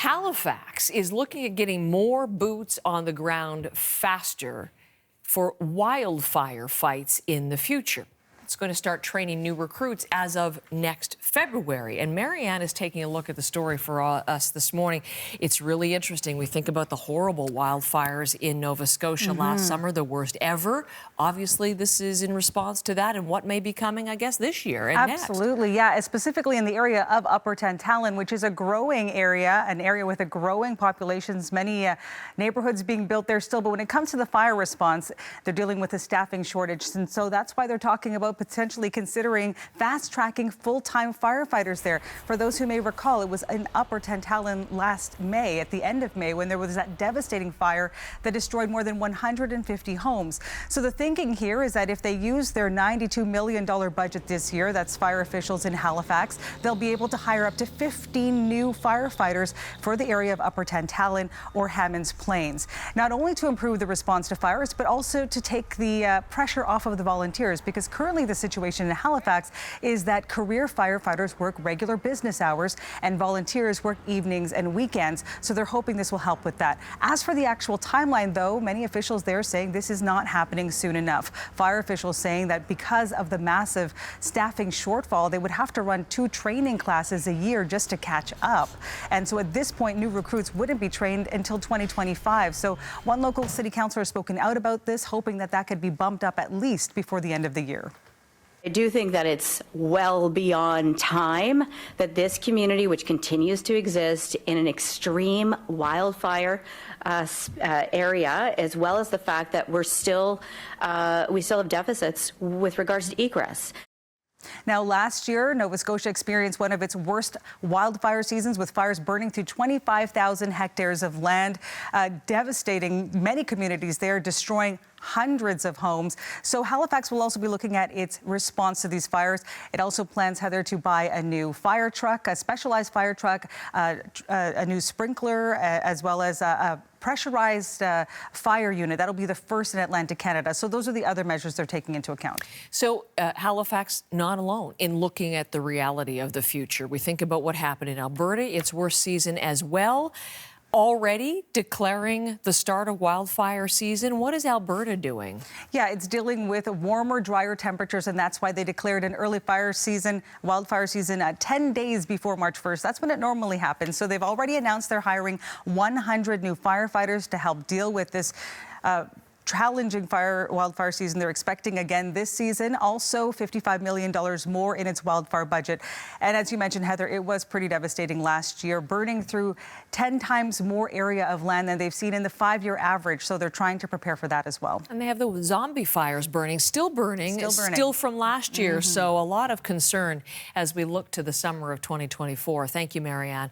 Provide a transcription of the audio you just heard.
Halifax is looking at getting more boots on the ground faster for wildfire fights in the future. It's going to start training new recruits as of next February. And Marianne is taking a look at the story for us this morning. It's really interesting. We think about the horrible wildfires in Nova Scotia last summer, the worst ever. Obviously, this is in response to that and what may be coming, I guess, this year and Absolutely, next. yeah, specifically in the area of Upper Tantallon, which is a growing area, an area with a growing population, many neighborhoods being built there still. But when it comes to the fire response, they're dealing with a staffing shortage. And so that's why they're talking about potentially considering fast-tracking full-time firefighters there. For those who may recall, it was in Upper Tantallon last May, at the end of May, when there was that devastating fire that destroyed more than 150 homes. So the thinking here is that if they use their $92 million budget this year, that's fire officials in Halifax, they'll be able to hire up to 15 new firefighters for the area of Upper Tantallon or Hammonds Plains. Not only to improve the response to fires, but also to take the pressure off of the volunteers, because currently the situation in Halifax is that career firefighters work regular business hours and volunteers work evenings and weekends. So they're hoping this will help with that. As for the actual timeline, though, many officials there saying this is not happening soon enough. Fire officials saying that because of the massive staffing shortfall, they would have to run 2 training classes a year just to catch up. And so at this point, new recruits wouldn't be trained until 2025. So one local city councillor has spoken out about this, hoping that that could be bumped up at least before the end of the year. I do think that it's well beyond time that this community, which continues to exist in an extreme wildfire area, as well as the fact that we still have deficits with regards to egress. Now, last year, Nova Scotia experienced one of its worst wildfire seasons, with fires burning through 25,000 hectares of land, devastating many communities there, destroying hundreds of homes. So Halifax will also be looking at its response to these fires. It also plans, Heather, to buy a new fire truck, a specialized fire truck, a new sprinkler, as well as a pressurized fire unit. That'll be the first in Atlantic Canada. So those are the other measures they're taking into account. So Halifax not alone in looking at the reality of the future. We think about what happened in Alberta, its worst season as well. Already declaring the start of wildfire season. What is Alberta doing? Yeah, it's dealing with warmer, drier temperatures, and that's why they declared an early wildfire season 10 days before March 1st. That's when it normally happens. So they've already announced they're hiring 100 new firefighters to help deal with this challenging wildfire season they're expecting again this season. Also, $55 million more in its wildfire budget. And as you mentioned, Heather, it was pretty devastating last year, burning through 10 times more area of land than they've seen in the 5-year average. So they're trying to prepare for that as well. And they have the zombie fires still burning, still from last year. So a lot of concern as we look to the summer of 2024. Thank you, Marianne.